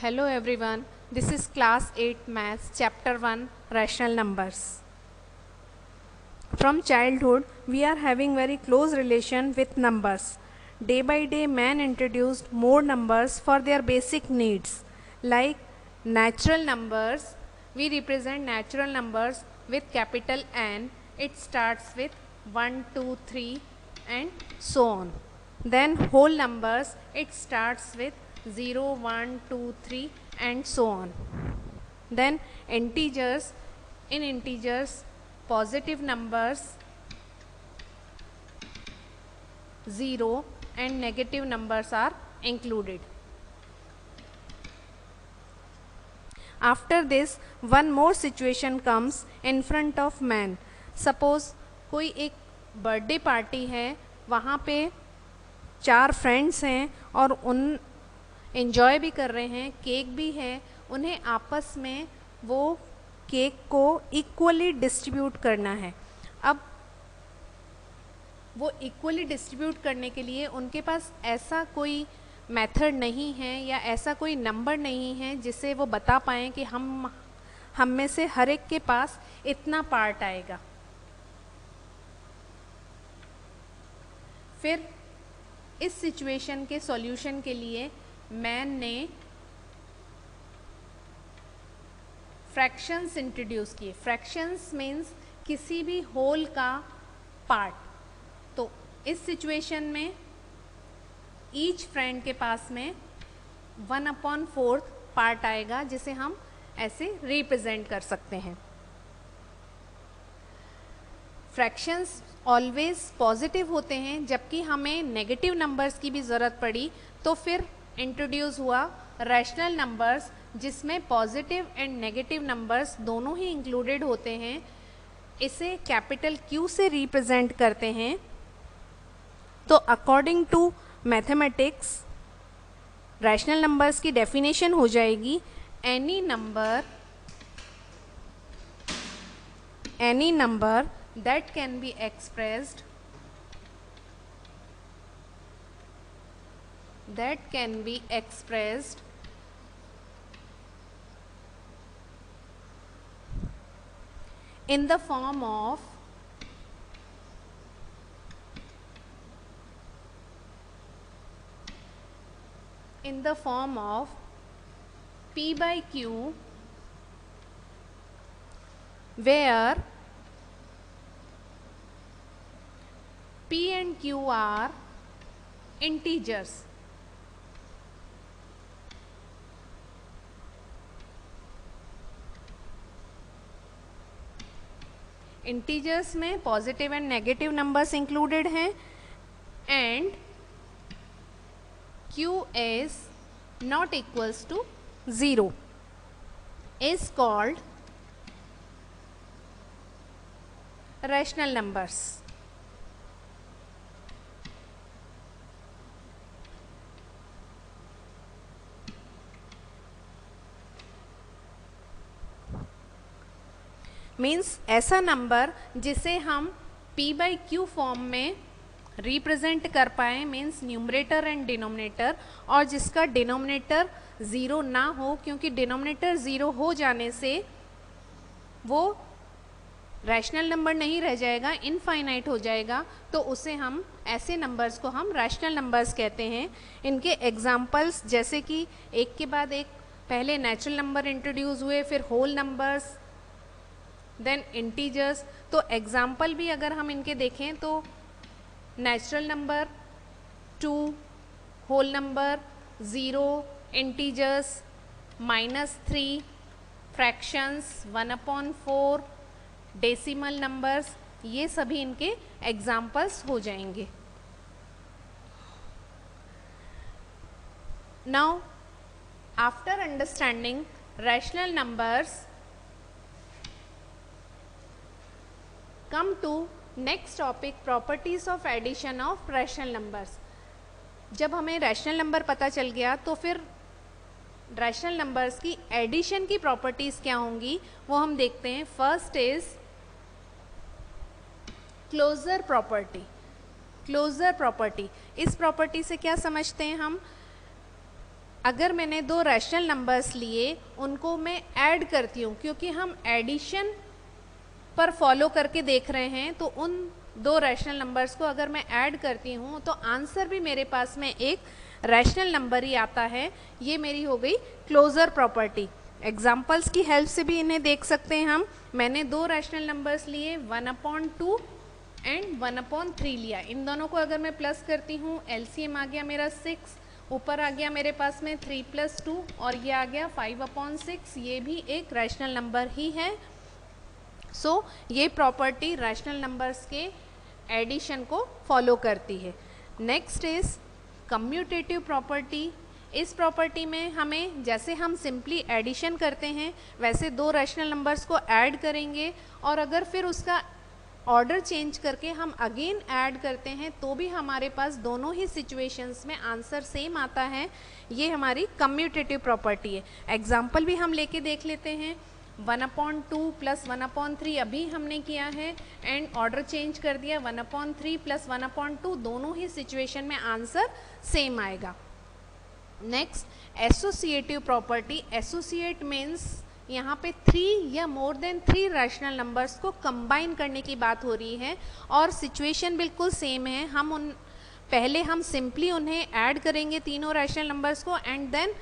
Hello everyone, this is class 8 maths chapter 1 rational numbers. From childhood we are having very close relation with numbers. Day by day man introduced more numbers for their basic needs like natural numbers. We represent natural numbers with capital N. It starts with 1, 2, 3 and so on. Then whole numbers, it starts with 0, 1, 2, 3 and so on. Then integers, in integers positive numbers 0 and negative numbers are included. After this one more situation comes in front of man. Suppose कोई एक birthday party है, वहाँ पे 4 friends हैं और उन enjoy भी कर रहे हैं, केक भी है, उन्हें आपस में वो केक को इक्वली डिस्ट्रीब्यूट करना है. अब वो इक्वली डिस्ट्रीब्यूट करने के लिए उनके पास ऐसा कोई मेथड नहीं है या ऐसा कोई नंबर नहीं है जिससे वो बता पाएँ कि हम में से हर एक के पास इतना पार्ट आएगा. फिर इस सिचुएशन के सॉल्यूशन के लिए मैन ने फ्रैक्शंस इंट्रोड्यूस किए. फ्रैक्शंस मीन्स किसी भी होल का पार्ट. तो इस सिचुएशन में ईच फ्रेंड के पास में 1/4 पार्ट आएगा जिसे हम ऐसे रिप्रेजेंट कर सकते हैं. फ्रैक्शंस ऑलवेज पॉजिटिव होते हैं, जबकि हमें नेगेटिव नंबर्स की भी ज़रूरत पड़ी तो फिर इंट्रोड्यूस हुआ रैशनल नंबर्स जिसमें पॉजिटिव एंड नेगेटिव नंबर्स दोनों ही इंक्लूडेड होते हैं. इसे कैपिटल Q से रिप्रेजेंट करते हैं. तो according to mathematics rational numbers की डेफिनेशन हो जाएगी any number that can be expressed in the form of P by Q, where P and Q are integers. Integers में positive and negative numbers included हैं and Q is not equals to 0 is called rational numbers. Means ऐसा number जिसे हम P by Q form में represent कर पाएँ, means numerator and denominator, और जिसका डिनोमिनेटर 0 ना हो, क्योंकि डिनोमिनेटर 0 हो जाने से वो रैशनल नंबर नहीं रह जाएगा, इनफाइनाइट हो जाएगा. तो उसे हम ऐसे नंबर्स को हम रैशनल नंबर्स कहते हैं. इनके एग्जांपल्स जैसे कि एक के बाद एक पहले नेचुरल नंबर इंट्रोड्यूस हुए, फिर होल नंबर्स, देन इंटीजर्स. तो एग्जाम्पल भी अगर हम इनके देखें तो natural number 2, whole number 0, integers -3, fractions 1/4, decimal numbers, ये सभी इनके एग्जाम्पल्स हो जाएंगे. Now after understanding rational numbers, come to next topic, properties of addition of rational numbers. जब हमें रैशनल नंबर पता चल गया तो फिर रैशनल नंबर्स की एडिशन की प्रॉपर्टीज़ क्या होंगी वो हम देखते हैं. First is closure property. Closure property, इस प्रॉपर्टी से क्या समझते हैं हम? अगर मैंने दो रैशनल नंबर्स लिए, उनको मैं ऐड करती हूँ, क्योंकि हम एडिशन पर फॉलो करके देख रहे हैं, तो उन दो रैशनल नंबर्स को अगर मैं ऐड करती हूँ तो आंसर भी मेरे पास में एक रैशनल नंबर ही आता है। ये मेरी हो गई क्लोजर प्रॉपर्टी। एग्जाम्पल्स की हेल्प से भी इन्हें देख सकते हैं हम। मैंने दो रैशनल नंबर्स लिए, 1/2 एंड 1/3 लिया। इन दोनों को अगर मैं प्लस करती हूँ, एलसीएम आ गया मेरा 6, ऊपर आ गया मेरे पास में 3 + 2 और ये आ गया 5/6। ये भी एक रैशनल नंबर ही है। सो ये प्रॉपर्टी रैशनल नंबर्स के एडिशन को फॉलो करती है। Next is commutative property. इस प्रॉपर्टी में हमें, जैसे हम सिंपली एडिशन करते हैं, वैसे दो रैशनल नंबर्स को ऐड करेंगे और अगर फिर उसका ऑर्डर चेंज करके हम अगेन ऐड करते हैं तो भी हमारे पास दोनों ही सिचुएशंस में आंसर सेम आता है। ये हमारी कम्यूटेटिव प्रॉपर्टी है। एग्जाम्पल भी हम लेके देख लेते हैं। 1/2 + 1/3 अभी हमने किया है एंड ऑर्डर चेंज कर दिया, 1/3 + 1/2, दोनों ही सिचुएशन में आंसर सेम आएगा। Next associative property. Associate means यहाँ पे 3 या मोर देन 3 रैशनल नंबर्स को कंबाइन करने की बात हो रही है और सिचुएशन बिल्कुल सेम है। पहले हम सिंपली उन्हें ऐड करेंगे तीनों रैशनल नंबर्स को एंड देन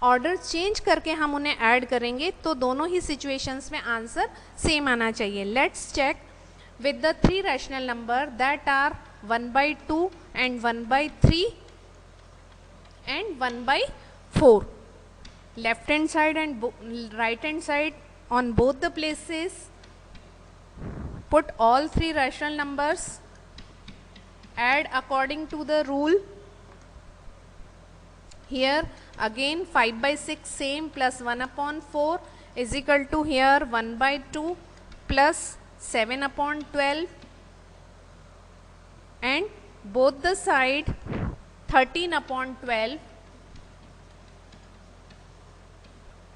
ऑर्डर चेंज करके हम उन्हें ऐड करेंगे, तो दोनों ही सिचुएशंस में आंसर सेम आना चाहिए। Let's check with the 3 rational number that are 1/2 and 1/3 and 1/4. Left hand side and right hand side on both the places, put all 3 rational numbers, add according to the rule. Here again 5/6 same plus 1/4 is equal to here 1/2 plus 7/12 and both the side 13/12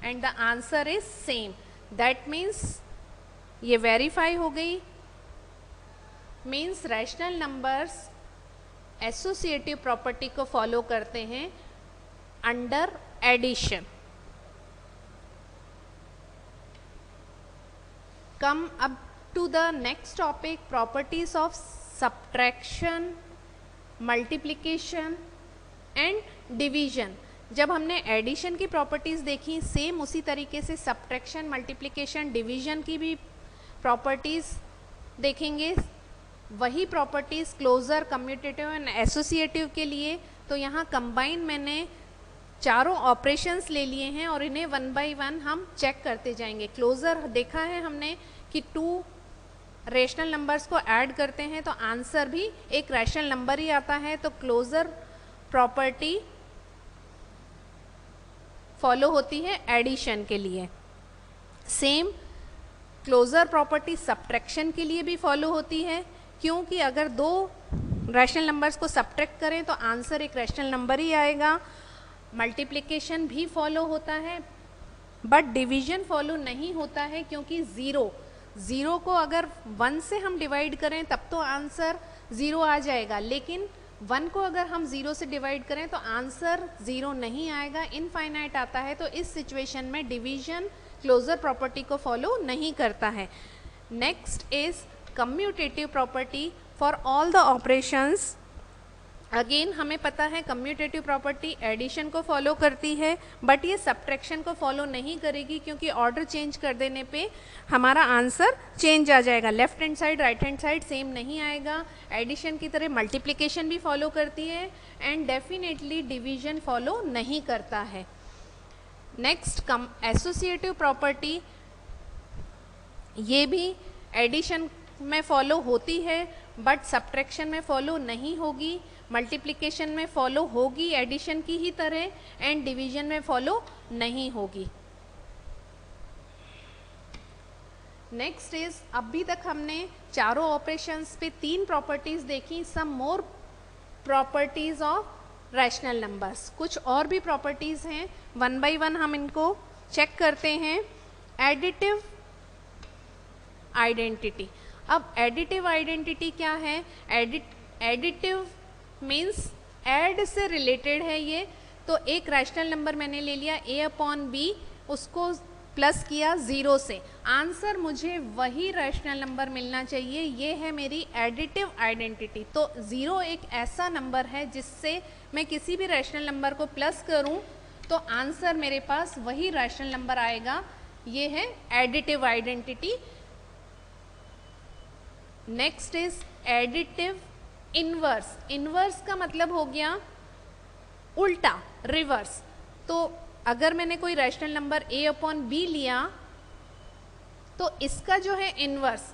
and the answer is same. That means ये verify हो गई। Means rational numbers associative property को follow करते हैं under addition. Come up to the next topic, properties of subtraction, multiplication and division. जब हमने addition की properties देखी, सेम उसी तरीके से सब्ट्रैक्शन, मल्टीप्लिकेशन, डिवीजन की भी प्रॉपर्टीज़ देखेंगे। वही properties closure, commutative and associative के लिए। तो यहाँ कंबाइन मैंने चारों ऑपरेशंस ले लिए हैं और इन्हें 1 बाय 1 हम चेक करते जाएंगे। क्लोजर देखा है हमने कि 2 रैशनल नंबर्स को ऐड करते हैं तो आंसर भी एक रैशनल नंबर ही आता है। तो क्लोजर प्रॉपर्टी फॉलो होती है एडिशन के लिए। सेम क्लोजर प्रॉपर्टी सब्ट्रैक्शन के लिए भी फॉलो होती है, क्योंकि अगर 2 रैशनल नंबर्स को सब्ट्रैक्ट करें तो आंसर एक रैशनल नंबर ही आएगा। मल्टीप्लिकेशन भी फॉलो होता है, बट डिवीजन फॉलो नहीं होता है, क्योंकि ज़ीरो को अगर 1 से हम डिवाइड करें तब तो आंसर 0 आ जाएगा, लेकिन 1 को अगर हम 0 से डिवाइड करें तो आंसर 0 नहीं आएगा, इनफाइनाइट आता है। तो इस सिचुएशन में डिवीजन क्लोजर प्रॉपर्टी को फॉलो नहीं करता है। Next is commutative property for all the operations. Again हमें पता है कम्यूटेटिव प्रॉपर्टी एडिशन को फॉलो करती है, बट ये सब्ट्रैक्शन को फॉलो नहीं करेगी, क्योंकि ऑर्डर चेंज कर देने पे हमारा आंसर चेंज आ जाएगा। Left hand side, right hand side same नहीं आएगा। एडिशन की तरह मल्टीप्लिकेशन भी फॉलो करती है एंड डेफिनेटली डिवीजन फॉलो नहीं करता है। नेक्स्ट एसोसिएटिव प्रॉपर्टी, ये भी एडिशन में फॉलो होती है बट सब्ट्रैक्शन में फॉलो नहीं होगी। मल्टीप्लिकेशन में फॉलो होगी एडिशन की ही तरह एंड डिवीजन में फॉलो नहीं होगी। नेक्स्ट इज, अभी तक हमने चारों ऑपरेशंस पे 3 प्रॉपर्टीज देखी। सम मोर प्रॉपर्टीज ऑफ रैशनल नंबर्स, कुछ और भी प्रॉपर्टीज हैं, 1 बाय 1 हम इनको चेक करते हैं। Additive identity. अब एडिटिव आइडेंटिटी क्या है? एडिटिव मीन्स ऐड से रिलेटेड है ये, तो एक रैशनल नंबर मैंने ले लिया a अपॉन b, उसको प्लस किया 0 से, आंसर मुझे वही रैशनल नंबर मिलना चाहिए। ये है मेरी एडिटिव आइडेंटिटी। तो 0 एक ऐसा नंबर है जिससे मैं किसी भी रैशनल नंबर को प्लस करूं तो आंसर मेरे पास वही रैशनल नंबर आएगा। ये है additive identity. Next is additive inverse. Inverse का मतलब हो गया उल्टा, रिवर्स। तो अगर मैंने कोई rational number a upon b लिया तो इसका जो है इनवर्स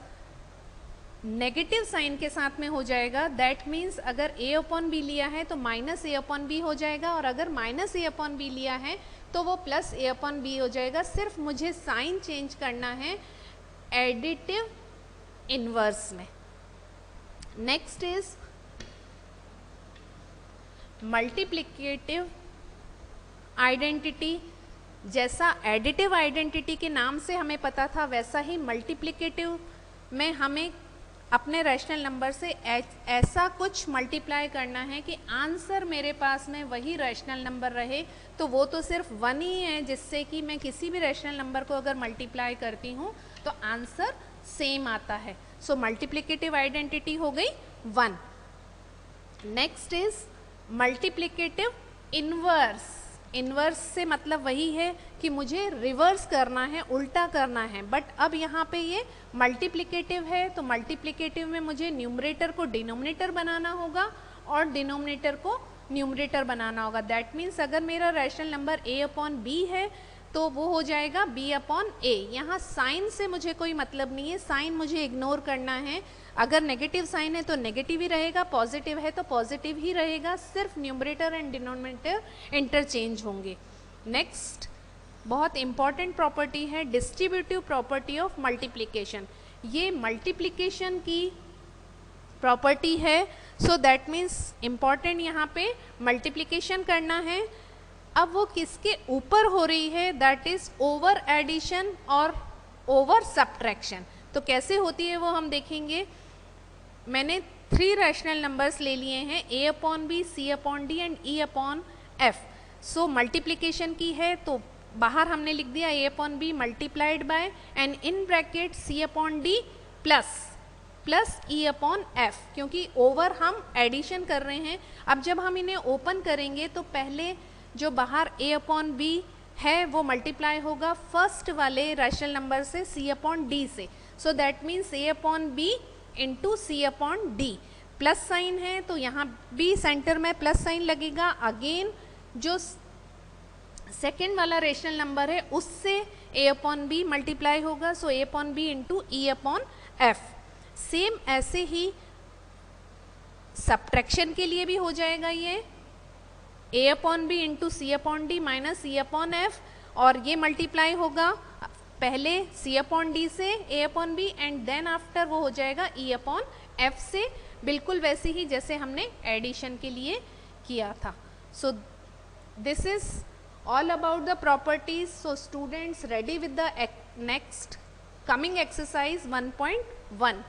नेगेटिव साइन के साथ में हो जाएगा। दैट मीन्स अगर a अपॉन b लिया है तो माइनस a अपॉन b हो जाएगा, और अगर माइनस a अपॉन b लिया है तो वो प्लस a अपॉन b हो जाएगा। सिर्फ मुझे साइन चेंज करना है एडिटिव इनवर्स में। Next is multiplicative identity. जैसा एडिटिव आइडेंटिटी के नाम से हमें पता था, वैसा ही मल्टीप्लिकेटिव में हमें अपने रैशनल नंबर से ऐसा कुछ मल्टीप्लाई करना है कि आंसर मेरे पास में वही रैशनल नंबर रहे। तो वो तो सिर्फ 1 ही है, जिससे कि मैं किसी भी रैशनल नंबर को अगर मल्टीप्लाई करती हूँ तो आंसर सेम आता है। सो मल्टीप्लिकेटिव आइडेंटिटी हो गई 1। Next is multiplicative inverse. Inverse से मतलब वही है कि मुझे रिवर्स करना है, उल्टा करना है। बट अब यहाँ पे ये मल्टीप्लिकेटिव है, तो मल्टीप्लिकेटिव में मुझे न्यूमरेटर को डिनोमिनेटर बनाना होगा और डिनोमिनेटर को न्यूमरेटर बनाना होगा। दैट मीन्स अगर मेरा rational number a upon b है तो वो हो जाएगा b अपॉन a। यहाँ साइन से मुझे कोई मतलब नहीं है, साइन मुझे इग्नोर करना है। अगर नेगेटिव साइन है तो नेगेटिव ही रहेगा, पॉजिटिव है तो पॉजिटिव ही रहेगा, सिर्फ न्यूमरेटर एंड डिनोमिनेटर इंटरचेंज होंगे। नेक्स्ट बहुत इंपॉर्टेंट प्रॉपर्टी है डिस्ट्रीब्यूटिव प्रॉपर्टी ऑफ मल्टीप्लिकेशन। ये मल्टीप्लिकेशन की प्रॉपर्टी है। सो दैट मीन्स इंपॉर्टेंट यहाँ पे मल्टीप्लिकेशन करना है। अब वो किसके ऊपर हो रही है, दैट इज ओवर एडिशन और ओवर सब्ट्रैक्शन। तो कैसे होती है वो हम देखेंगे। मैंने 3 रैशनल नंबर्स ले लिए हैं, a upon b, c upon d and e upon f। So multiplication की है तो बाहर हमने लिख दिया a upon b multiplied by and in bracket c upon d plus e upon f, क्योंकि ओवर हम एडिशन कर रहे हैं। अब जब हम इन्हें ओपन करेंगे तो पहले जो बाहर a अपॉन b है वो मल्टीप्लाई होगा फर्स्ट वाले रैशनल नंबर से c अपॉन d से। So that means a upon b into C upon D. Plus sign है तो यहाँ भी सेंटर में प्लस साइन लगेगा। अगेन जो सेकेंड वाला रेशनल नंबर है उससे a अपॉन बी मल्टीप्लाई होगा, so a upon B into E upon F. Same ऐसे ही सब्ट्रैक्शन के लिए भी हो जाएगा, ये a upon B into C upon D minus E upon F, और ये मल्टीप्लाई होगा पहले c अपॉन डी से a upon B and then after वो हो जाएगा e अपॉन f से, बिल्कुल वैसे ही जैसे हमने एडिशन के लिए किया था। So this is all about the properties. So students ready with the next coming exercise 1.1.